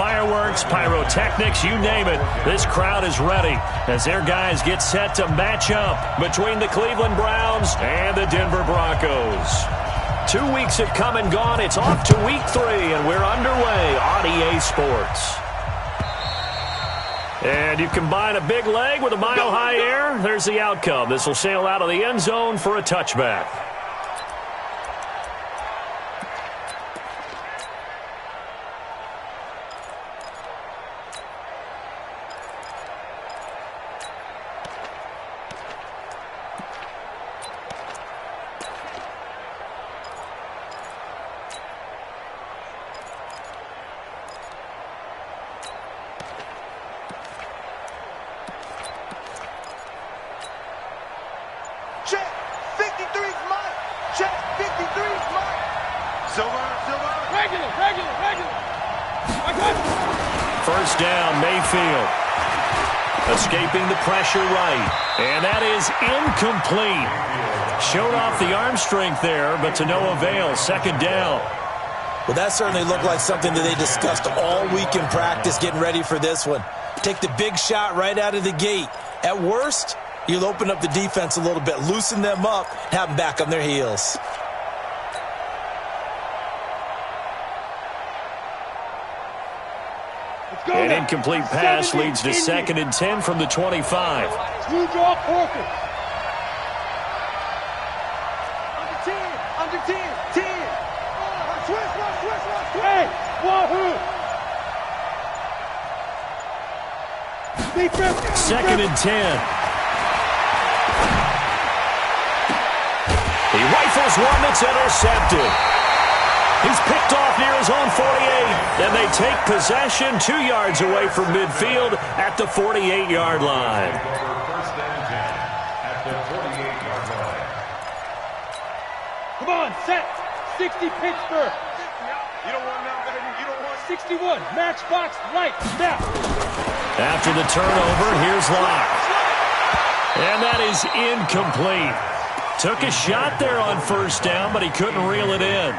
fireworks, pyrotechnics, you name it. This crowd is ready as their guys get set to match up between the Cleveland Browns and the Denver Broncos. 2 weeks have come and gone. It's off to week 3, and we're underway on EA Sports. And you combine a big leg with a mile-high air, there's the outcome. This will sail out of the end zone for a touchback. Check, 53's mine. Check, 53's mine. Silver. Regular. I got it. First down, Mayfield. Escaping the pressure right. And that is incomplete. Showed off the arm strength there, but to no avail. Second down. Well, that certainly looked like something that they discussed all week in practice getting ready for this one. Take the big shot right out of the gate. At worst, you'll open up the defense a little bit, loosen them up, have them back on their heels. An incomplete pass leads to 2nd and 10 from the 25. Two draw focus. Under 10. Switch. Hey, wahoo. 2nd and 10. He rifles one that's intercepted. He's picked off near his own 48. Then they take possession 2 yards away from midfield at the 48-yard line. First and 10 at the 48-yard line. Come on, set. 60 Pittsburgh. You don't want now, baby. You don't want 61. Matchbox right now. After the turnover, here's Locke. And that is incomplete. Took a shot there on first down, but he couldn't reel it in.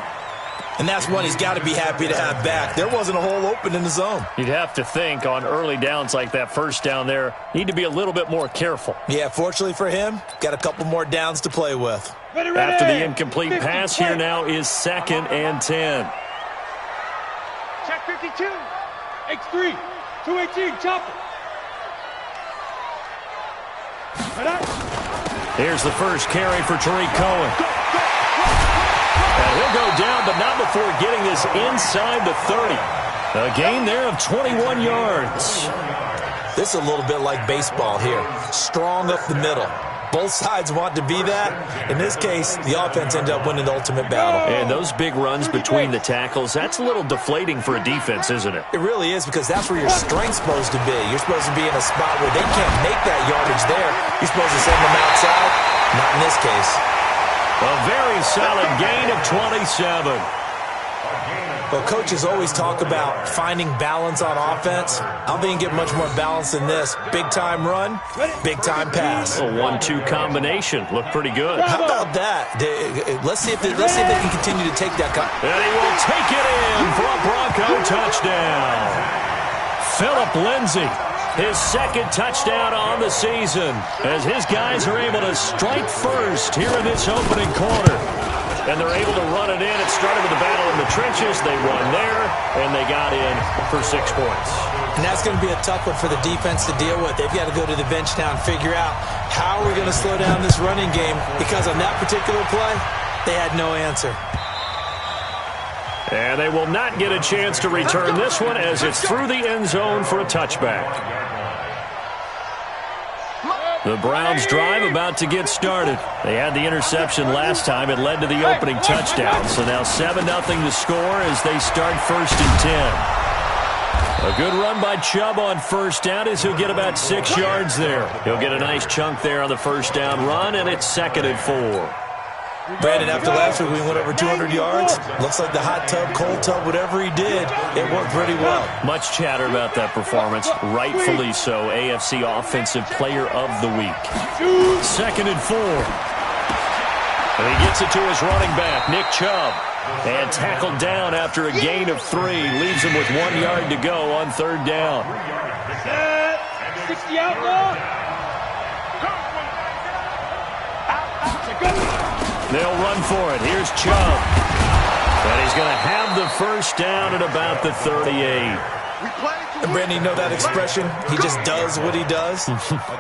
And that's one he's got to be happy to have back. There wasn't a hole open in the zone. You'd have to think on early downs like that first down there, need to be a little bit more careful. Yeah, fortunately for him, got a couple more downs to play with. Ready. After the incomplete pass, here now is 2nd and 10. Check 52. X3. 218. Chopper. Here's the first carry for Tariq Cohen. And he'll go down, but not before getting this inside the 30. A gain there of 21 yards. This is a little bit like baseball here. Strong up the middle. Both sides want to be that. In this case, the offense ended up winning the ultimate battle. And those big runs between the tackles, that's a little deflating for a defense, isn't it? It really is, because that's where your strength's supposed to be. You're supposed to be in a spot where they can't make that yardage there. You're supposed to send them outside. Not in this case. A very solid gain of 27. Well, coaches always talk about finding balance on offense. I don't think you can get much more balance than this. Big-time run, big-time pass. A 1-2 combination. Looked pretty good. How about that? Let's see if they can continue to take that. And he will take it in for a Bronco touchdown. Phillip Lindsay, his 2nd touchdown on the season, as his guys are able to strike first here in this opening quarter. And they're able to run it in. It started with a battle in the trenches. They won there, and they got in for 6 points. And that's going to be a tough one for the defense to deal with. They've got to go to the bench now and figure out how we're going to slow down this running game, because on that particular play, they had no answer. And they will not get a chance to return this one, as it's through the end zone for a touchback. The Browns drive about to get started. They had the interception last time. It led to the opening touchdown. So now 7-0 to score as they start 1st and 10. A good run by Chubb on first down as he'll get about 6 yards there. He'll get a nice chunk there on the first down run, and it's 2nd and 4. Brandon, after last week, we went over 200 yards. Looks like the hot tub, cold tub, whatever he did, it worked pretty well. Much chatter about that performance. Rightfully so. AFC Offensive Player of the Week. 2nd and 4. And he gets it to his running back, Nick Chubb. And tackled down after a gain of 3. Leaves him with 1 yard to go on 3rd down. 60 out long. They'll run for it. Here's Chubb. And he's going to have the first down at about the 38. And Brandon, you know that expression? He just does what he does.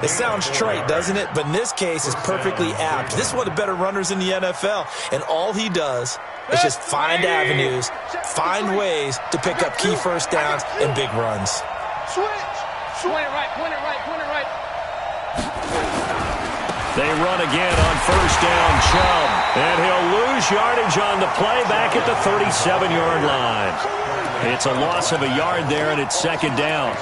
It sounds trite, doesn't it? But in this case, it's perfectly apt. This is one of the better runners in the NFL. And all he does is just find avenues, find ways to pick up key first downs and big runs. Switch. Point it right, point it right, point it right. They run again on 1st down, Chubb. And he'll lose yardage on the play back at the 37-yard line. It's a loss of a yard there, and it's 2nd down.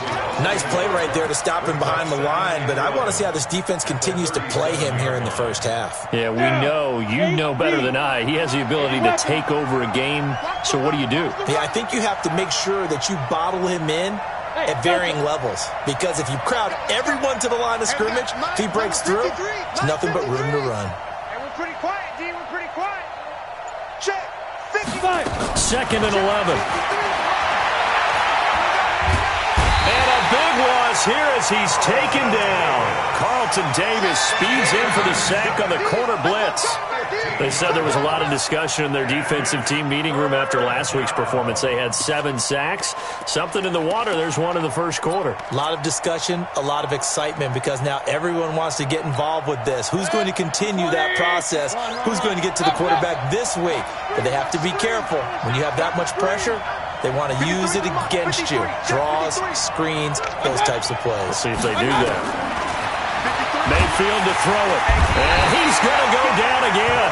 Nice play right there to stop him behind the line, but I want to see how this defense continues to play him here in the first half. Yeah, we know. You know better than I. He has the ability to take over a game, so what do? Yeah, I think you have to make sure that you bottle him in at varying levels, because if you crowd everyone to the line of scrimmage, if he breaks through, there's nothing but room to run. Hey, we're pretty quiet, D. We're pretty quiet. Check. 55. 2nd and 11. And a big loss here as he's taken down. Carlton Davis speeds in for the sack on the corner blitz. They said there was a lot of discussion in their defensive team meeting room after last week's performance. They had 7 sacks. Something in the water. There's one in the first quarter. A lot of discussion, a lot of excitement, because now everyone wants to get involved with this. Who's going to continue that process? Who's going to get to the quarterback this week? But they have to be careful. When you have that much pressure, they want to use it against you. Draws, screens, those types of plays. Let's see if they do that. Mayfield to throw it. And he's going to go down again.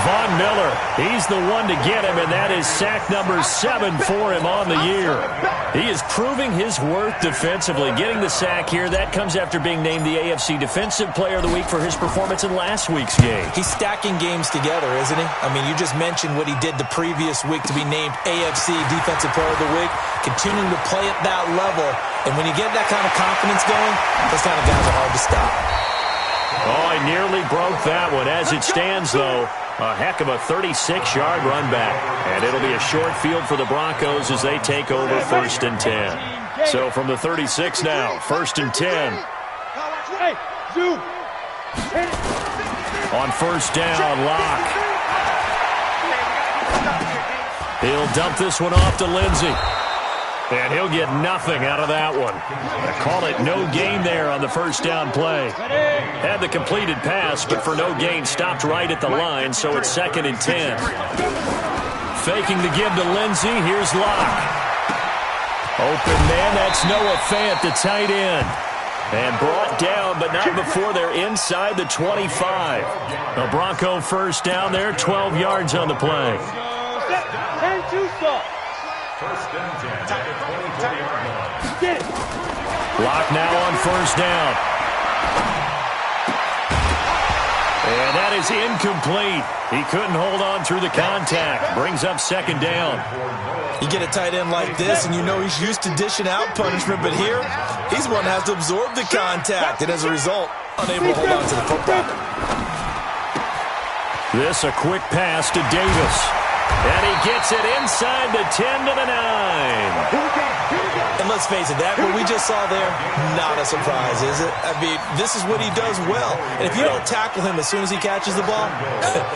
Von Miller, he's the one to get him, and that is sack number 7 for him on the year. He is proving his worth defensively. Getting the sack here, that comes after being named the AFC Defensive Player of the Week for his performance in last week's game. He's stacking games together, isn't he? I mean, you just mentioned what he did the previous week to be named AFC Defensive Player of the Week, continuing to play at that level. And when you get that kind of confidence going, those kind of guys are hard to stop. Oh, I nearly broke that one. As it stands, though, a heck of a 36-yard run back. And it'll be a short field for the Broncos as they take over 1st and 10. So from the 36 now, 1st and 10. Hey, zoom. On 1st down, Locke. He'll dump this one off to Lindsey. And he'll get nothing out of that one. I call it no gain there on the 1st down play. Had the completed pass, but for no gain, stopped right at the line, so it's 2nd and 10. Faking the give to Lindsey. Here's Locke. Open man, that's Noah Fant, the tight end. And brought down, but not before they're inside the 25. The Bronco 1st down there, 12 yards on the play. 10-2 stop. 1st and 10. 24-yard line. Get it. Locke now on 1st down. And that is incomplete. He couldn't hold on through the contact. Brings up 2nd down. You get a tight end like this, and you know he's used to dishing out punishment, but here, he's one that has to absorb the contact, and as a result, unable to hold on to the football. This a quick pass to Davis. And he gets it inside the 10 to the 9. And let's face it, that what we just saw there, not a surprise, is it? I mean, this is what he does well. And if you don't tackle him as soon as he catches the ball,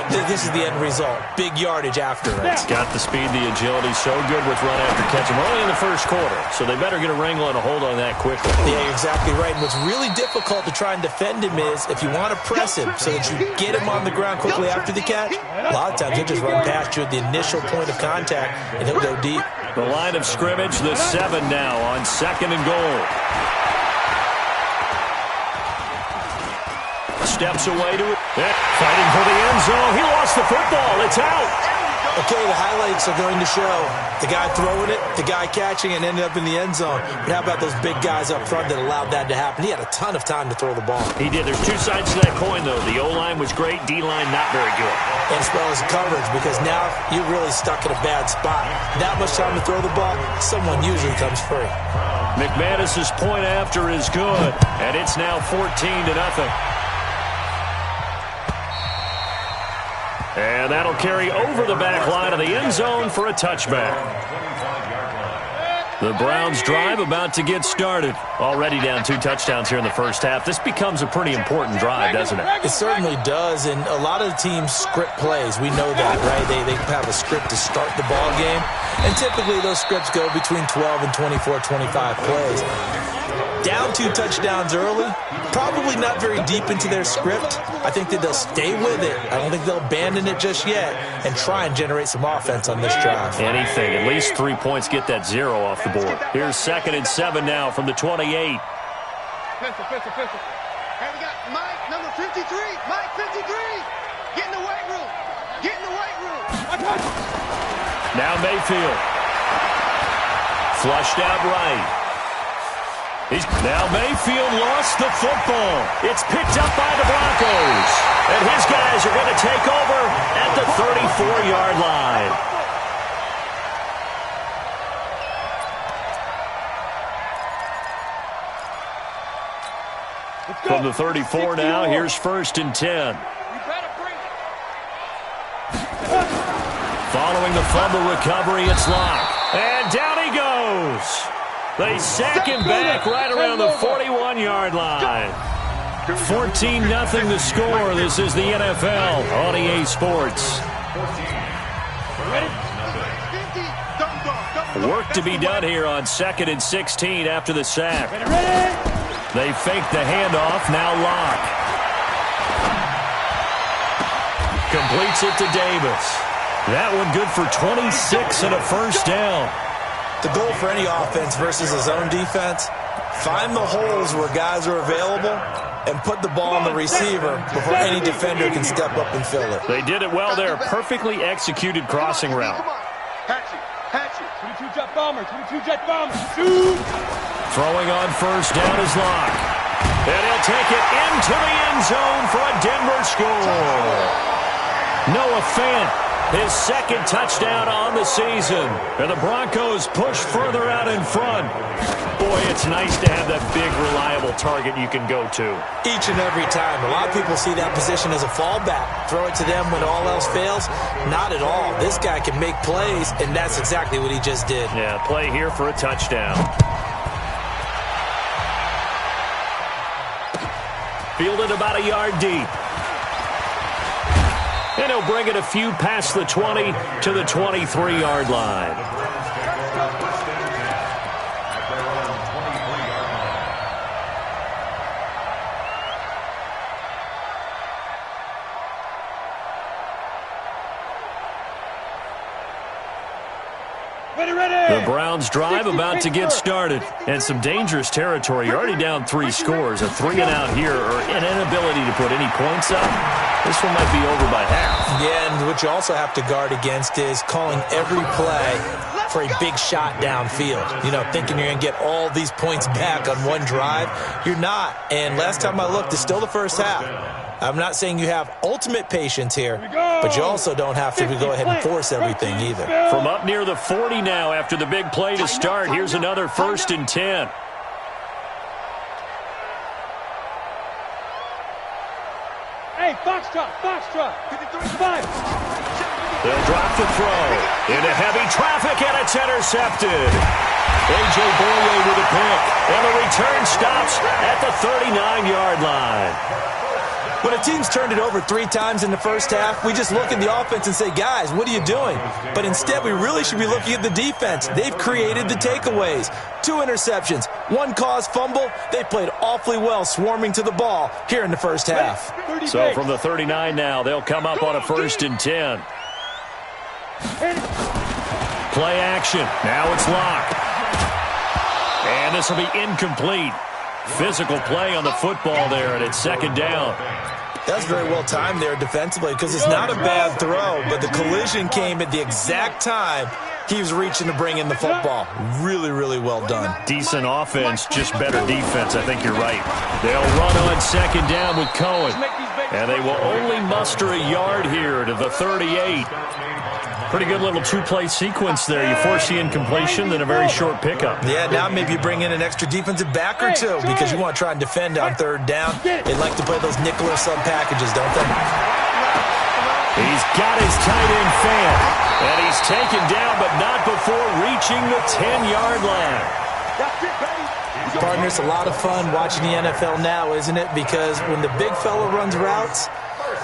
this is the end result. Big yardage after it. Got the speed, the agility, so good with run after catch. We're only in the first quarter, so they better get a wrangle and a hold on that quickly. Yeah, you're exactly right. And what's really difficult to try and defend him is if you want to press him so that you get him on the ground quickly after the catch, a lot of times he'll just run past you at the initial point of contact, and he'll go deep. The line of scrimmage, the 7 now on 2nd and goal. Steps away to it. Fighting for the end zone. He lost the football. It's out. Okay, the highlights are going to show the guy throwing it, the guy catching it, and ended up in the end zone. But how about those big guys up front that allowed that to happen? He had a ton of time to throw the ball. He did. There's 2 sides to that coin, though. The O-line was great. D-line not very good. And as well as coverage, because now you're really stuck in a bad spot. That much time to throw the ball, someone usually comes free. McManus's point after is good, and it's now 14-0. And that'll carry over the back line of the end zone for a touchback. The Browns drive about to get started. Already down 2 touchdowns here in the first half. This becomes a pretty important drive, doesn't it? It certainly does, and a lot of the teams script plays. We know that, right? They have a script to start the ball game, and typically those scripts go between 12 and 24, 25 plays. Down 2 touchdowns early, probably not very deep into their script. I think that they'll stay with it. I don't think they'll abandon it just yet and try and generate some offense on this drive. Anything. At least 3 points, get that 0 off the board. Here's 2nd and 7 now from the 28. Pistol. Hey, we got Mike, number 53. Mike, 53. Get in the weight room. Get in the weight room. Now Mayfield. Flushed out right. Now Mayfield lost the football. It's picked up by the Broncos. And his guys are going to take over at the 34-yard line. From the 34 now, here's 1st and 10. Following the fumble recovery, it's locked. And down he goes. They sack him back right around the 41-yard line. 14-0 the score. This is the NFL on EA Sports. Work to be done here on 2nd and 16 after the sack. They fake the handoff, now Locke. Completes it to Davis. That one good for 26 and a first down. The goal for any offense versus a zone defense, find the holes where guys are available and put the ball on the receiver before any defender can step up and fill it. They did it well there. Perfectly executed crossing route. Hatchet. 22-jet bomber. 22-jet bomber. Shoot. Throwing on first down is Locke. And he'll take it into the end zone for a Denver score. Noah Fant. His 2nd touchdown on the season. And the Broncos push further out in front. Boy, it's nice to have that big, reliable target you can go to. Each and every time. A lot of people see that position as a fallback. Throw it to them when all else fails. Not at all. This guy can make plays, and that's exactly what he just did. Yeah, play here for a touchdown. Fielded about a yard deep. And he'll bring it a few past the 20 to the 23-yard line. The Browns drive about to get started. And some dangerous territory. You're already down 3 scores. A 3-and-out here or an inability to put any points up. This one might be over by half. Yeah, and what you also have to guard against is calling every play for a big shot downfield. You know, thinking you're going to get all these points back on one drive. You're not. And last time I looked, it's still the first half. I'm not saying you have ultimate patience here, but you also don't have to go ahead and force everything either. From up near the 40 now after the big play to start, here's another 1st and 10. Hey, Foxtrot. 5. They'll drop the throw into heavy traffic, and it's intercepted. A.J. Boye with a pick, and the return stops at the 39-yard line. When a team's turned it over 3 times in the first half, we just look at the offense and say, guys, what are you doing? But instead, we really should be looking at the defense. They've created the takeaways. 2 interceptions, 1 caused fumble. They played awfully well swarming to the ball here in the first half. So from the 39 now, they'll come up on a 1st and 10. Play action. Now it's Locke. And this will be incomplete. Physical play on the football there, and it's 2nd down. That's very well timed there defensively because it's not a bad throw, but the collision came at the exact time he was reaching to bring in the football. Really, really well done. Decent offense, just better defense. I think you're right. They'll run on 2nd down with Cohen, and they will only muster a yard here to the 38. Pretty good little 2-play sequence there. You force the incompletion, then a very short pickup. Yeah, now maybe you bring in an extra defensive back or 2 because you want to try and defend on 3rd down. They like to play those nickel or sub packages, don't they? He's got his tight end fan. And he's taken down, but not before reaching the 10-yard line. Partner, it's a lot of fun watching the NFL now, isn't it? Because when the big fella runs routes,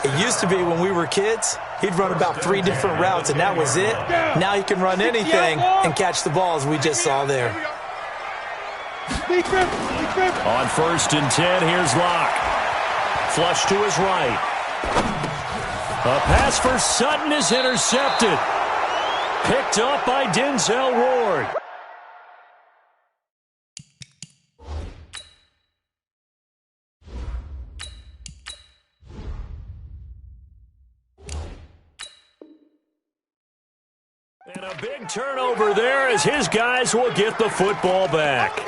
it used to be when we were kids, he'd run about 3 different routes, and that was it. Now he can run anything and catch the balls we just saw there. On 1st and 10, here's Locke. Flush to his right. A pass for Sutton is intercepted. Picked up by Denzel Ward. And a big turnover there as his guys will get the football back.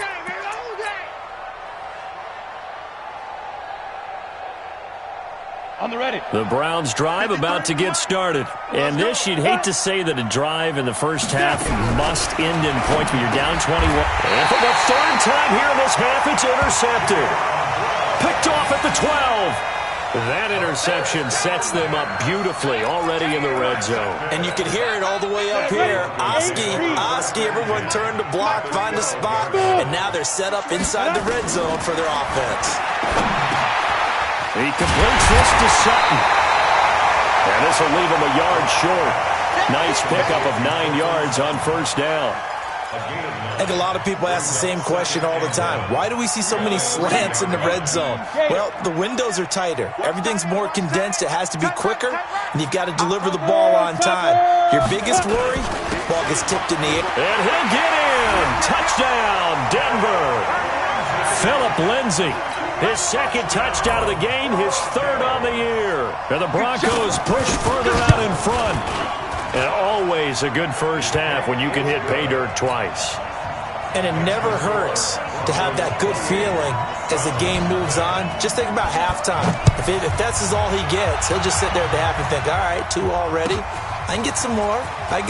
On the ready. The Browns drive about to get started. And this, you'd hate to say that a drive in the first half must end in points, but you're down 21. And for the 3rd time here in this half, it's intercepted. Picked off at the 12. That interception sets them up beautifully already in the red zone. And you can hear it all the way up here. Oski, everyone turned to block, find a spot, and now they're set up inside the red zone for their offense. He completes this to Sutton. And this will leave him a yard short. Nice pickup of 9 yards on 1st down. I think a lot of people ask the same question all the time. Why do we see so many slants in the red zone? Well, the windows are tighter. Everything's more condensed. It has to be quicker, and you've got to deliver the ball on time. Your biggest worry, ball gets tipped in the air. And he'll get in. Touchdown, Denver. Philip Lindsay. His 2nd touchdown of the game, his 3rd on the year. And the Broncos push further out in front. And always a good first half when you can hit pay dirt twice. And it never hurts to have that good feeling as the game moves on. Just think about halftime. If that's all he gets, he'll just sit there at the half and think, all right, 2 already. I can get some more. And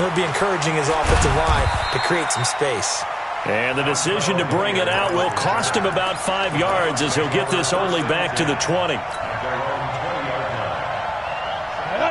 he'll be encouraging his offensive line to create some space. And the decision to bring it out will cost him about 5 yards as he'll get this only back to the 20.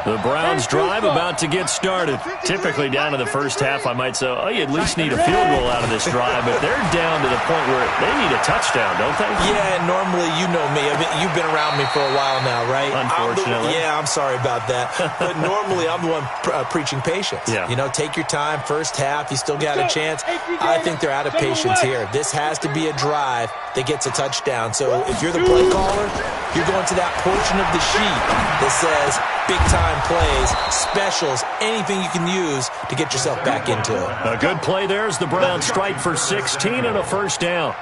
The Browns drive about to get started. Typically down in the first half, I might say, oh, you at least need a field goal out of this drive, but they're down to the point where they need a touchdown, don't they? Yeah, normally, you know me. I mean, you've been around me for a while now, right? Unfortunately. I'm sorry about that. But normally, I'm the one preaching patience. Yeah. You know, take your time. First half, you still got a chance. I think they're out of patience here. This has to be a drive that gets a touchdown. So if you're the play caller, you're going to that portion of the sheet that says big-time plays, specials, anything you can use to get yourself back into it. A good play there as the Browns strike for 16 and a 1st down.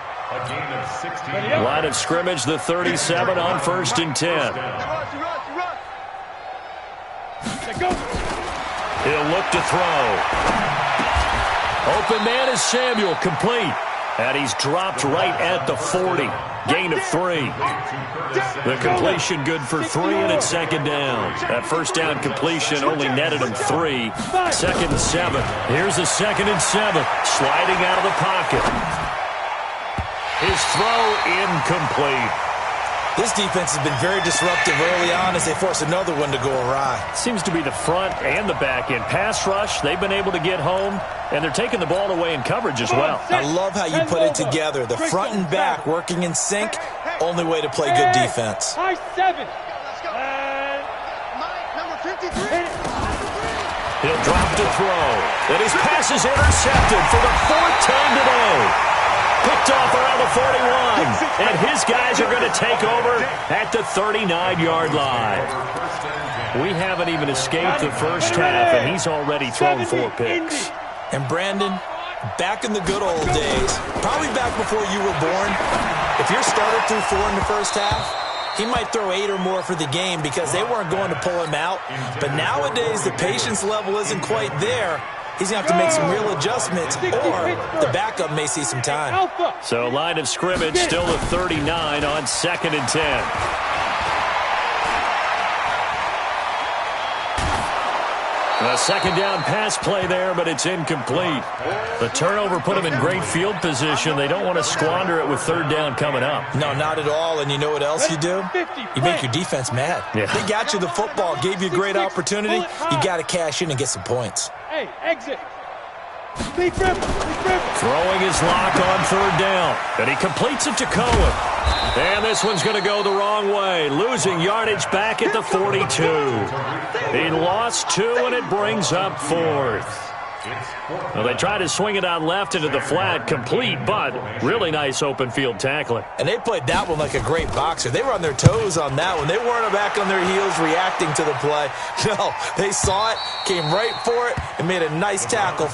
Line of scrimmage, the 37 on 1st and 10. He'll look to throw. Open man is Samuel, complete. And he's dropped right at the 40. Gain of 3. The completion good for 3, and it's 2nd down. That 1st down completion only netted him 3. 2nd and 7. Here's a 2nd and 7. Sliding out of the pocket. His throw incomplete. This defense has been very disruptive early on as they force another one to go awry. Seems to be the front and the back end. Pass rush, they've been able to get home, and they're taking the ball away in coverage as well. I love how you put it together. The front and back working in sync, only way to play good defense. High 7. Number 53. He'll drop to throw. And his pass is intercepted for the 4th time today. Picked off around the 41. And his guys are going to take over at the 39-yard line. We haven't even escaped the first half, and he's already thrown 4 picks. And Brandon, back in the good old days, probably back before you were born, if your starter threw 4 in the first half, he might throw 8 or more for the game because they weren't going to pull him out. But nowadays, the patience level isn't quite there. He's going to have to make some real adjustments, or the backup may see some time. So line of scrimmage still the 39 on 2nd and 10. A second down pass play there, but it's incomplete. The turnover put them in great field position. They don't want to squander it with third down coming up. No, not at all. And you know what else you do? You make your defense mad. Yeah. They got you the football, gave you a great opportunity. You got to cash in and get some points. Hey, exit. Big rip. Throwing his lock on third down. And he completes it to Cohen. And this one's going to go the wrong way. Losing yardage back at the 42. He lost 2, and it brings up 4th. Well, they tried to swing it out left into the flat, complete, but really nice open field tackling. And they played that one like a great boxer. They were on their toes on that one. They weren't back on their heels reacting to the play. No, they saw it, came right for it, and made a nice tackle.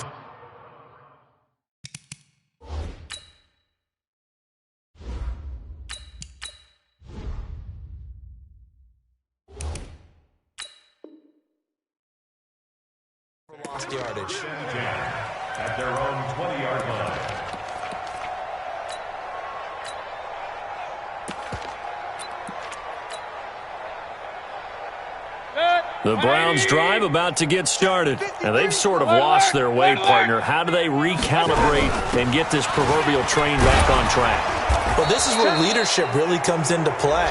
Lost yardage. At their own 20-yard line. The Browns drive about to get started. And they've sort of lost their way, partner. How do they recalibrate and get this proverbial train back on track? Well, this is where leadership really comes into play.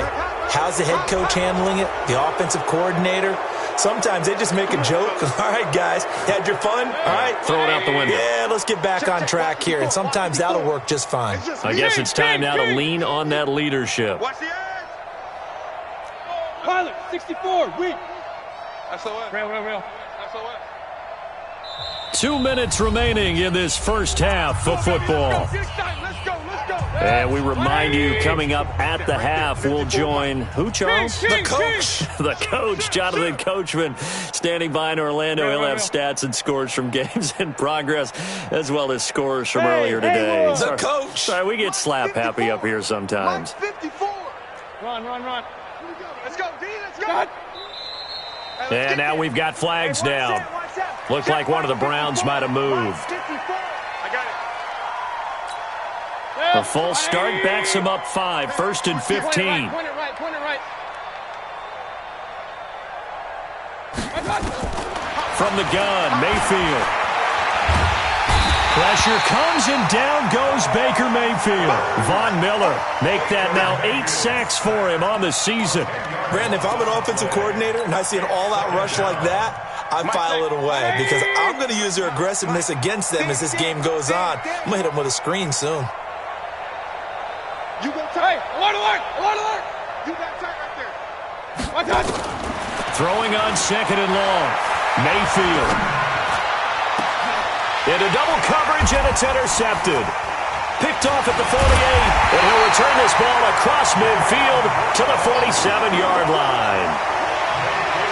How's the head coach handling it? The offensive coordinator? Sometimes they just make a joke. All right, guys, had your fun? All right. Throw it out the window. Yeah, let's get back on track here. And sometimes that'll work just fine. I guess it's time now to lean on that leadership. Watch the edge. Pilot, 64, weak. That's the way. Rail. That's the way. 2 minutes remaining in this first half of football. Let's go. And we remind you, coming up at the half, we'll join who, Charles? The coach. The coach, Jonathan Coachman, standing by in Orlando. He'll have stats and scores from games in progress, as well as scores from earlier today. The coach. Sorry, we get slap happy up here sometimes. 54. Run. Let's go, D. Let's go. And now we've got flags down. Looked like one of the Browns might have moved. I got it. The false start backs him up 5, 1st and 15. Point it right. From the gun, Mayfield. Pressure comes, and down goes Baker Mayfield. Von Miller make that now 8 sacks for him on the season. Brandon, if I'm an offensive coordinator and I see an all-out rush like that, I file it away because I'm going to use their aggressiveness against them as this game goes on. I'm going to hit them with a screen soon. You go tight. Alert. You got tight right there. Watch out. Throwing on 2nd and long. Mayfield. Into double coverage, and it's intercepted. Picked off at the 48, and he'll return this ball across midfield to the 47-yard line.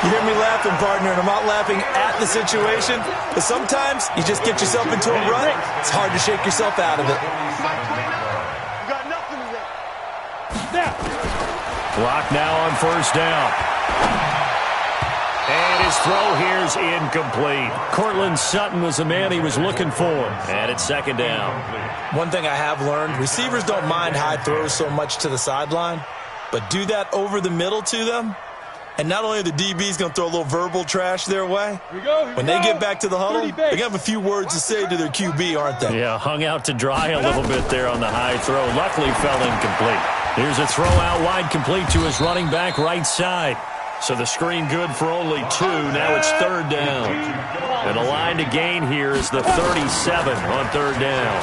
You hear me laughing, partner, and I'm not laughing at the situation, but sometimes you just get yourself into a rut. It's hard to shake yourself out of it. You got nothing to Snap. Clock now on 1st down. And his throw here's incomplete. Cortland Sutton was the man he was looking for. And it's 2nd down. One thing I have learned, receivers don't mind high throws so much to the sideline, but do that over the middle to them, and not only are the DBs going to throw a little verbal trash their way, when they get back to the huddle, they're going to have a few words to say to their QB, aren't they? Yeah, hung out to dry a little bit there on the high throw. Luckily fell incomplete. Here's a throw out wide, complete to his running back right side. So the screen good for only 2. Now it's 3rd down. And the line to gain here is the 37 on 3rd down.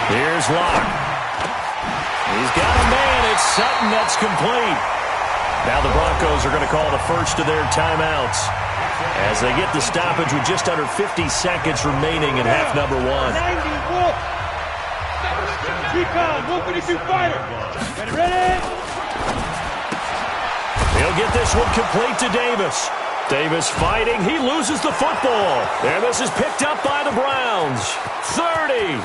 Here's Locke. He's got a man. It's Sutton. That's complete. Now the Broncos are going to call the first of their timeouts as they get the stoppage with just under 50 seconds remaining in half number 1. 90, Wolf. Recon, Wolf 52 fighter. Ready? He'll get this one complete to Davis. Davis fighting. He loses the football. And this is picked up by the Browns. 30,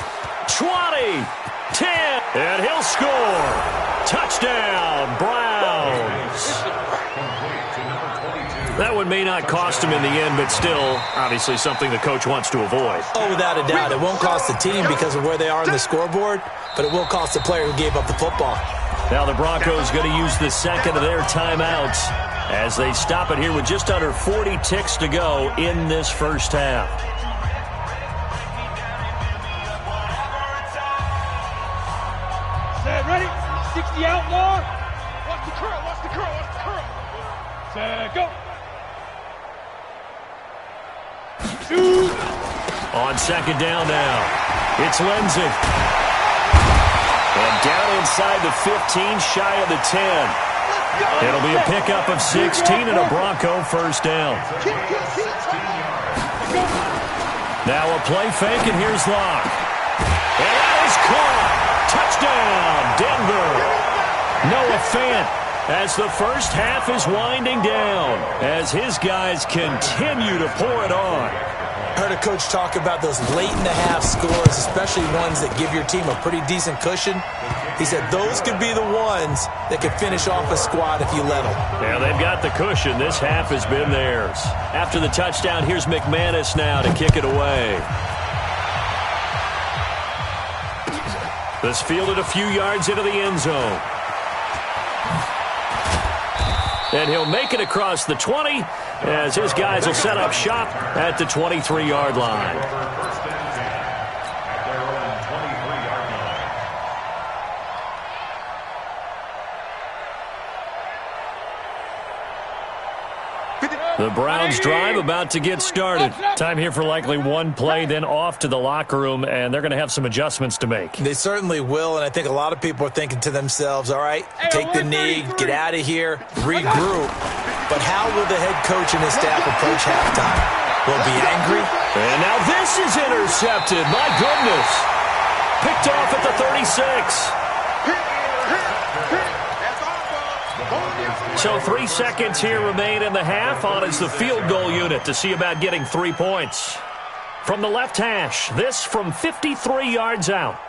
20, 10, and he'll score. Touchdown, Browns. That one may not cost him in the end, but still, obviously something the coach wants to avoid. Oh, without a doubt. It won't cost the team because of where they are on the scoreboard, but it will cost the player who gave up the football. Now the Broncos going to use the second of their timeouts as they stop it here with just under 40 ticks to go in this first half. Set, ready? 60 outlaw. Watch the curl, watch the curl, watch the curl. Set, go. Shoot. On second down now, it's Lindsey. And down inside the 15, shy of the 10. It'll be a pickup of 16 and a Bronco first down. Now a play fake, and here's Locke. And that is caught. Touchdown, Denver. Noah Fant, as the first half is winding down, as his guys continue to pour it on. Heard a coach talk about those late-in-the-half scores, especially ones that give your team a pretty decent cushion. He said those could be the ones that could finish off a squad if you let them. Yeah, they've got the cushion. This half has been theirs. After the touchdown, here's McManus now to kick it away. This fielded a few yards into the end zone. And he'll make it across the 20 as his guys will set up shop at the 23-yard line. The Browns drive about to get started. Time here for likely one play, then off to the locker room, and they're going to have some adjustments to make. They certainly will, and I think a lot of people are thinking to themselves, all right, take the knee, get out of here, regroup. But how will the head coach and his staff approach halftime? Will it be angry? And now this is intercepted. My goodness. Picked off at the 36. So 3 seconds here remain in the half. On is the field goal unit to see about getting 3 points. From the left hash, this from 53 yards out.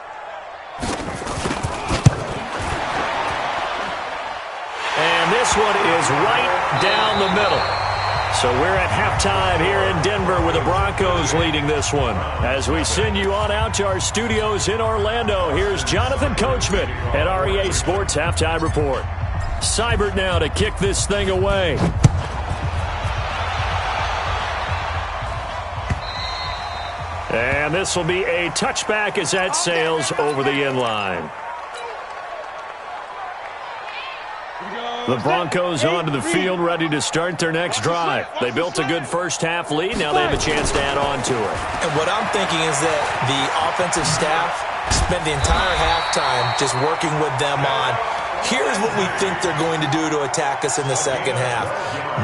And this one is right down the middle. So we're at halftime here in Denver with the Broncos leading this one. As we send you on out to our studios in Orlando, here's Jonathan Coachman at REA Sports Halftime Report. Seibert now to kick this thing away. And this will be a touchback as that sails over the end line. The Broncos onto the field, ready to start their next drive. They built a good first-half lead. Now they have a chance to add on to it. And what I'm thinking is that the offensive staff spent the entire halftime just working with them on, here's what we think they're going to do to attack us in the second half.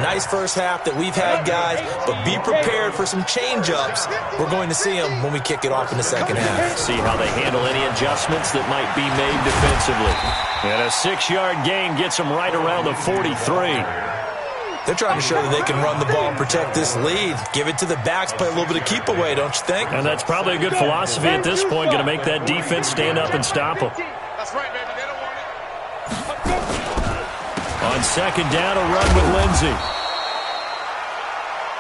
Nice first half that we've had, guys, but be prepared for some change-ups. We're going to see them when we kick it off in the second half. See how they handle any adjustments that might be made defensively. And a 6-yard gain gets them right around the 43. They're trying to show that they can run the ball and protect this lead. Give it to the backs, play a little bit of keep away, don't you think? And that's probably a good philosophy at this point, going to make that defense stand up and stop them. That's right, baby. They don't want it. On second down, a run with Lindsey.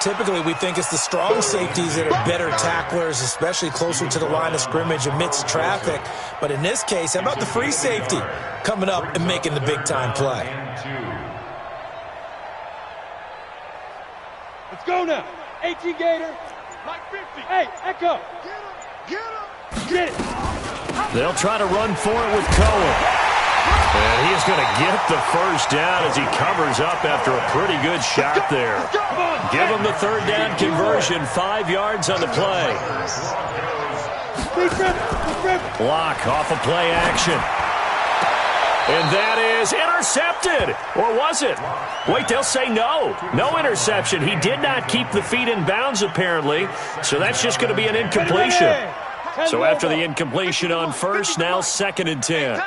Typically, we think it's the strong safeties that are better tacklers, especially closer to the line of scrimmage amidst traffic. But in this case, how about the free safety coming up and making the big-time play? Let's go now. 18 Gator. Like 50. Hey, Echo. Get him. Get it. They'll try to run for it with Cohen. And he's going to get the first down as he covers up after a pretty good shot there. Give him the third down conversion, 5 yards on the play. Block off of play action. And that is intercepted. Or was it? Wait, they'll say no. No interception. He did not keep the feet in bounds, apparently. So that's just going to be an incompletion. So after the incompletion on first, now 2nd and 10.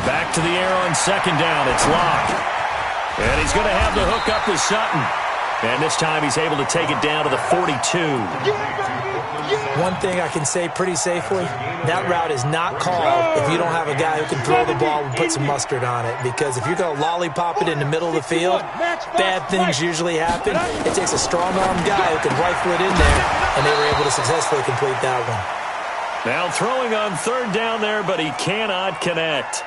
Back to the air on second down. It's Locke. And he's going to have the hook up to Sutton. And this time he's able to take it down to the 42. One thing I can say pretty safely, that route is not called if you don't have a guy who can throw the ball and put some mustard on it. Because if you're going to lollipop it in the middle of the field, bad things usually happen. It takes a strong-armed guy who can rifle it in there, and they were able to successfully complete that one. Now throwing on third down there, but he cannot connect.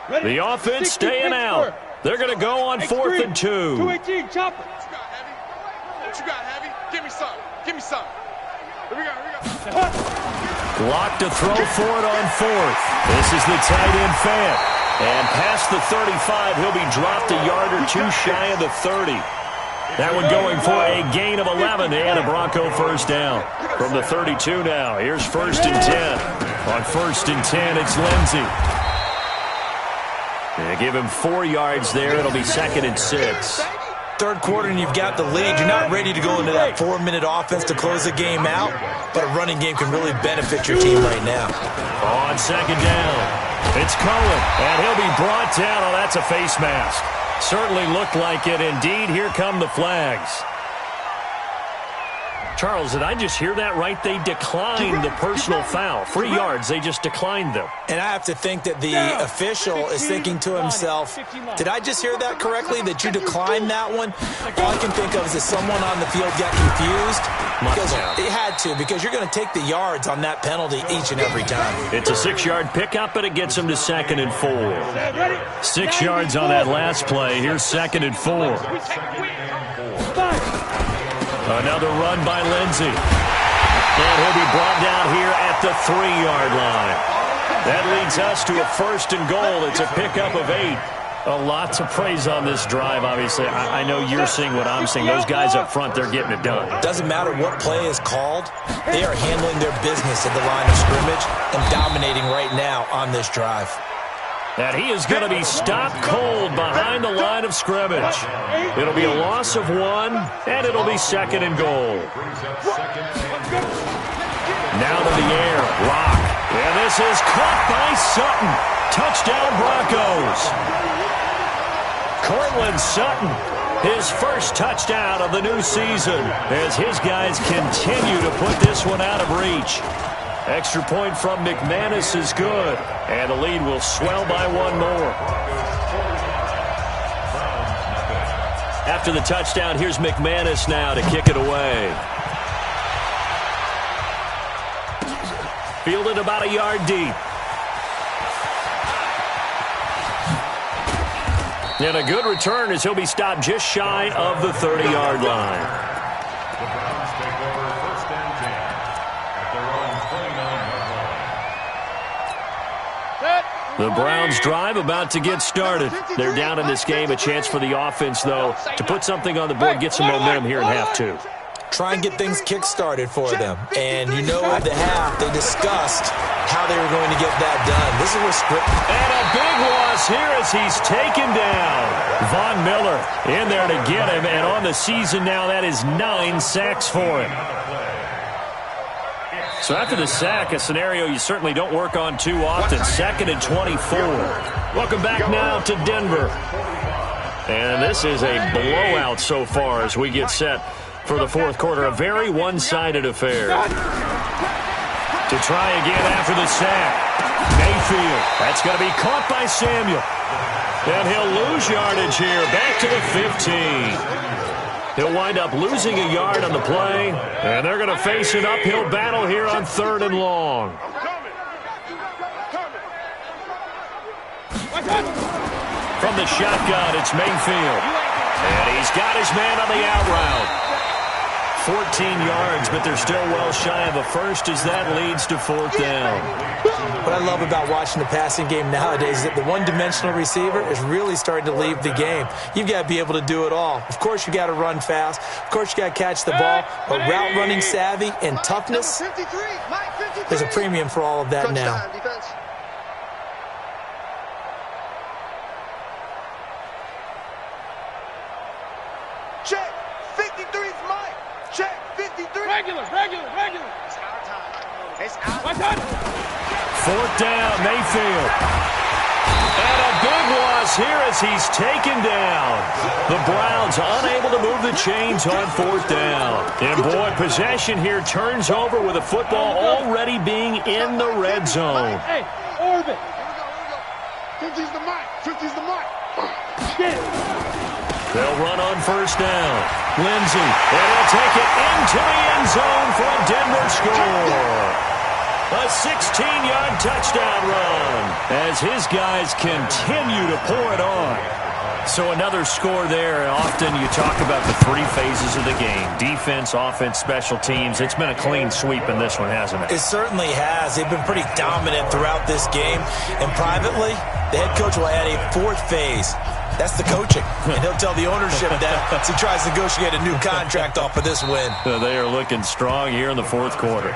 The offense staying out. They're going to go on 4th and 2. 218, chopper. What you got, Heavy? Give me some. Give me some. Here we go. Block to throw for it on 4th. This is the tight end Fant. And past the 35, he'll be dropped a yard or two shy of the 30. That one going for a gain of 11 and a Bronco first down. From the 32 now, here's 1st and 10. On 1st and 10, it's Lindsey. They give him 4 yards there. It'll be 2nd and 6. Third quarter and you've got the lead. You're not ready to go into that 4-minute offense to close the game out, but a running game can really benefit your team right now. On 2nd down, it's Cohen, and he'll be brought down. Oh, that's a face mask. Certainly looked like it. Indeed, here come the flags. Charles, did I just hear that right? They declined the personal foul. 3 yards, they just declined them. And I have to think that the official is thinking to himself, did I just hear that correctly, that you declined that one? All I can think of is that someone on the field got confused. Because it had to, because you're going to take the yards on that penalty each and every time. It's a 6-yard pickup, but it gets them to 2nd and 4. 6 yards on that last play. Here's 2nd and 4. Another run by Lindsey. And he'll be brought down here at the 3-yard line. That leads us to a 1st and goal. It's a pickup of 8. A lot to praise on this drive, obviously. I know you're seeing what I'm seeing. Those guys up front, they're getting it done. Doesn't matter what play is called. They are handling their business at the line of scrimmage and dominating right now on this drive. And he is going to be stopped cold behind the line of scrimmage. It'll be a loss of 1, and it'll be 2nd and goal. Now to the air, Rock. And this is caught by Sutton. Touchdown Broncos. Cortland Sutton, his first touchdown of the new season, as his guys continue to put this one out of reach. Extra point from McManus is good, and the lead will swell by 1 more. After the touchdown, here's McManus now to kick it away. Fielded about a yard deep. And a good return as he'll be stopped just shy of the 30-yard line. The Browns take over 1st and 10 at their own 29-yard line. The Browns drive about to get started. They're down in this game. A chance for the offense, though, to put something on the board, get some momentum here in half 2. Try and get things kick-started for them. And you know at the half, they discussed how they were going to get that done. This is what's scripted. And a big loss here as he's taken down. Von Miller in there to get him. And on the season now, that is 9 sacks for him. So after the sack, a scenario you certainly don't work on too often. 2nd and 24. Welcome back now to Denver. And this is a blowout so far as we get set for the 4th quarter. A very one-sided affair. To try again after the sack. Mayfield. That's going to be caught by Samuel. And he'll lose yardage here. Back to the 15. He'll wind up losing a yard on the play. And they're going to face an uphill battle here on 3rd and long. From the shotgun, it's Mayfield. And he's got his man on the out route. 14 yards, but they're still well shy of a first as that leads to 4th down. What I love about watching the passing game nowadays is that the one-dimensional receiver is really starting to leave the game. You've got to be able to do it all. Of course, you got to run fast. Of course, you got to catch the ball. But route running savvy and toughness, there's a premium for all of that now. Check. 53's Mike. Check. 53. Regular. It's our time. It's our time. 4th down, Mayfield. And a big loss here as he's taken down. The Browns unable to move the chains on 4th down. And boy, possession here turns over with the football already being in the red zone. Hey, orbit. Here we go. 50's the Mike. 50's the Mike. Get it. They'll run on 1st down. Lindsey, and he'll take it into the end zone for a Denver score. A 16-yard touchdown run as his guys continue to pour it on. So another score there. Often you talk about the three phases of the game: defense, offense, special teams. It's been a clean sweep in this one, hasn't it? It certainly has. They've been pretty dominant throughout this game. And privately, the head coach will add a fourth phase. That's the coaching. And he'll tell the ownership that as he tries to negotiate a new contract off of this win. They are looking strong here in the fourth quarter.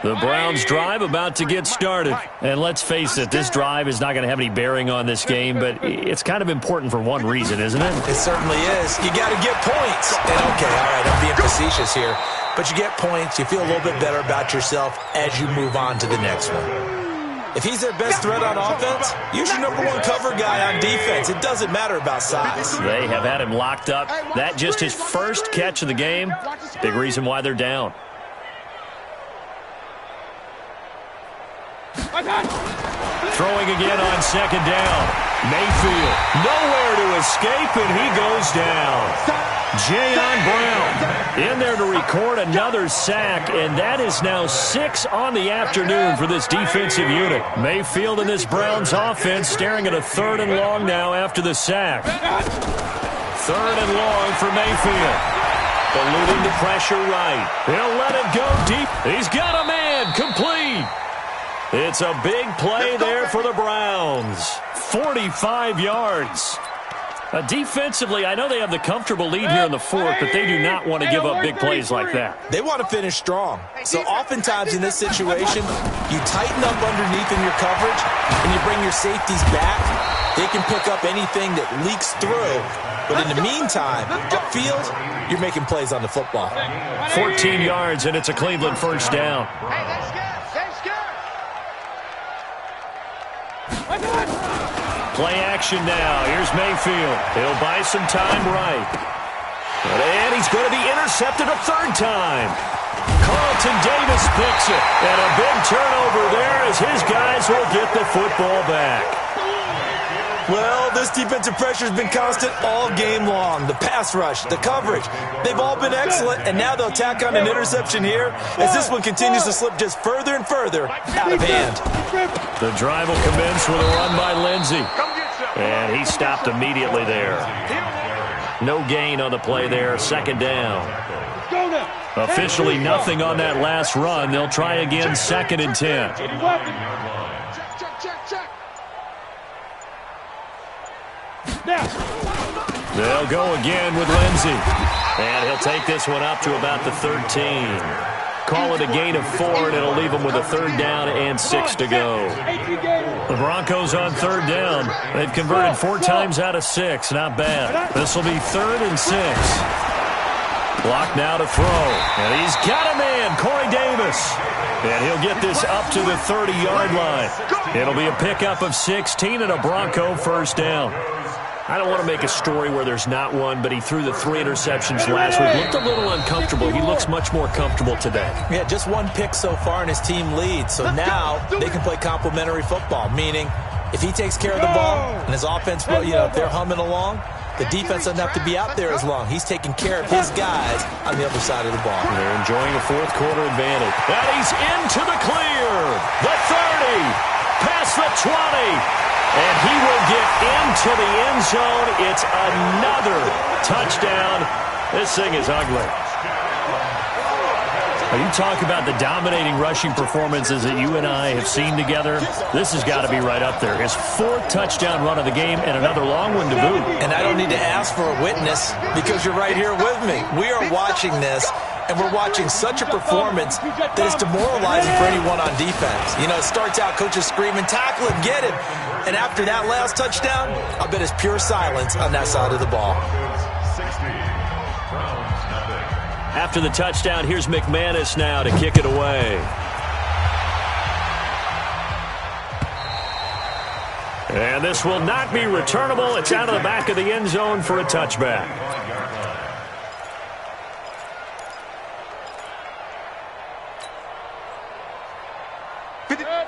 The Browns' drive about to get started. And let's face it, this drive is not going to have any bearing on this game, but it's kind of important for one reason, isn't it? It certainly is. You got to get points. And okay, all right, I'm being facetious here. But you get points, you feel a little bit better about yourself as you move on to the next one. If he's their best threat on offense, use your number one cover guy on defense. It doesn't matter about size. They have had him locked up. That just his first catch of the game. Big reason why they're down. Throwing again on second down. Mayfield nowhere to escape, and he goes down. Jayon Brown in there to record another sack, and that is now 6 on the afternoon for this defensive unit. Mayfield and this Browns offense staring at a 3rd and long now after the sack. 3rd and long for Mayfield. Eluding the pressure right. He'll let it go deep. He's got a man. Complete. It's a big play there for the Browns. 45 yards. Defensively, I know they have the comfortable lead here in the fourth, but they do not want to give up big plays like that. They want to finish strong. So oftentimes in this situation, you tighten up underneath in your coverage, and you bring your safeties back. They can pick up anything that leaks through. But in the meantime, upfield, you're making plays on the football. 14 yards, and it's a Cleveland first down. Hey, that's good. That's good. Play action now. Here's Mayfield. He'll buy some time right. And he's going to be intercepted a 3rd time. Carlton Davis picks it. And a big turnover there as his guys will get the football back. Well, this defensive pressure has been constant all game long. The pass rush, the coverage, they've all been excellent, and now they'll tack on an interception here as this one continues to slip just further and further out of hand. The drive will commence with a run by Lindsey, and he stopped immediately there. No gain on the play there, 2nd down. Officially nothing on that last run. They'll try again, 2nd and 10. They'll go again with Lindsey. And he'll take this one up to about the 13. Call it a gain of 4, and it'll leave them with a 3rd down and 6 to go. The Broncos on 3rd down. They've converted 4 times out of 6. Not bad. This will be 3rd and 6. Block now to throw. And he's got a man, Corey Davis. And he'll get this up to the 30-yard line. It'll be a pickup of 16 and a Bronco first down. I don't want to make a story where there's not one, but he threw the 3 interceptions last week. Looked a little uncomfortable. He looks much more comfortable today. Yeah, just 1 pick so far, and his team leads. So now they can play complementary football, meaning if he takes care of the ball and his offense, if they're humming along, the defense doesn't have to be out there as long. He's taking care of his guys on the other side of the ball. They're enjoying a fourth quarter advantage. And he's into the clear. The 30. Past the 20. And he will get into the end zone. It's another touchdown. This thing is ugly. You talk about the dominating rushing performances that you and I have seen together. This has got to be right up there. His 4th touchdown run of the game and another long one to boot. And I don't need to ask for a witness because you're right here with me. We are watching this, and we're watching such a performance that is demoralizing for anyone on defense. You know, it starts out, coaches screaming, tackle him, get him. And after that last touchdown, I bet it's pure silence on that side of the ball. After the touchdown, here's McManus now to kick it away. And this will not be returnable. It's out of the back of the end zone for a touchback.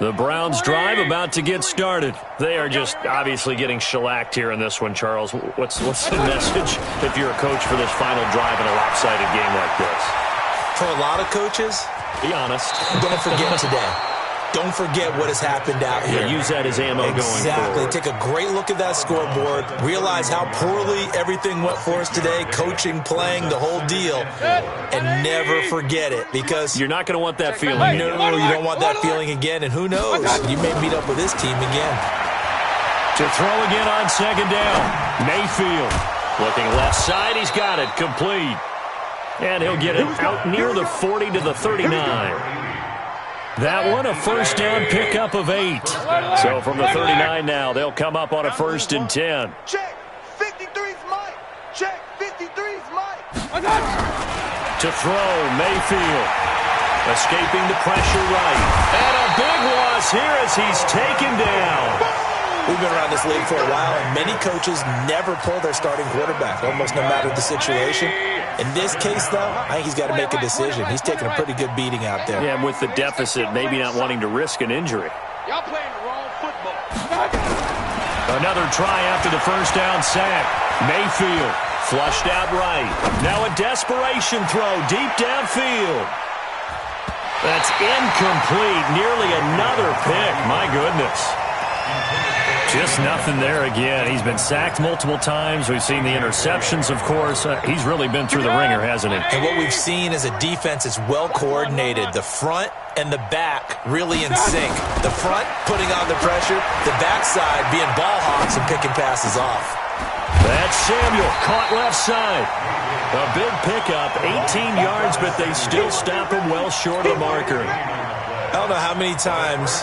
The Browns drive about to get started. They are just obviously getting shellacked here in this one, Charles. What's the message if you're a coach for this final drive in a lopsided game like this? For a lot of coaches, be honest. Don't forget today. Don't forget what has happened out here. Use that as ammo going forward. Exactly. Take a great look at that scoreboard. Realize how poorly everything went for us today. Coaching, playing, the whole deal. And never forget it, because you're not going to want that feeling. No, you don't want that feeling again. And who knows? You may meet up with this team again. To throw again on second down. Mayfield looking left side. He's got it. Complete. And he'll get it out near the 40 to the 39. That one, a first down pickup of 8. So from the 39 now, they'll come up on a 1st and 10. Check. 53's Mike. Check. 53's Mike. To throw, Mayfield. Escaping the pressure right. And a big loss here as he's taken down. We've been around this league for a while, and many coaches never pull their starting quarterback, almost no matter the situation. In this case, though, I think he's got to make a decision. He's taking a pretty good beating out there. Yeah, and with the deficit, maybe not wanting to risk an injury. Y'all playing the wrong football. Another try after the first down sack. Mayfield flushed out right. Now a desperation throw deep downfield. That's incomplete. Nearly another pick. My goodness. Just nothing there again. He's been sacked multiple times. We've seen the interceptions, of course. He's really been through the ringer, hasn't he? And what we've seen is a defense is well coordinated. The front and the back really in sync. The front putting on the pressure. The backside being ball hawks and picking passes off. That's Samuel, caught left side. A big pickup, 18 yards, but they still stop him well short of the marker. I don't know how many times,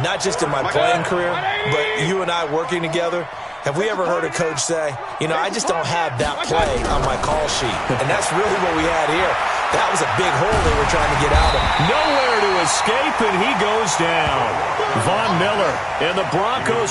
not just in my playing career, but you and I working together, have we ever heard a coach say, you know, I just don't have that play on my call sheet. And that's really what we had here. That was a big hole they were trying to get out of. Nowhere to escape, and he goes down. Von Miller and the Broncos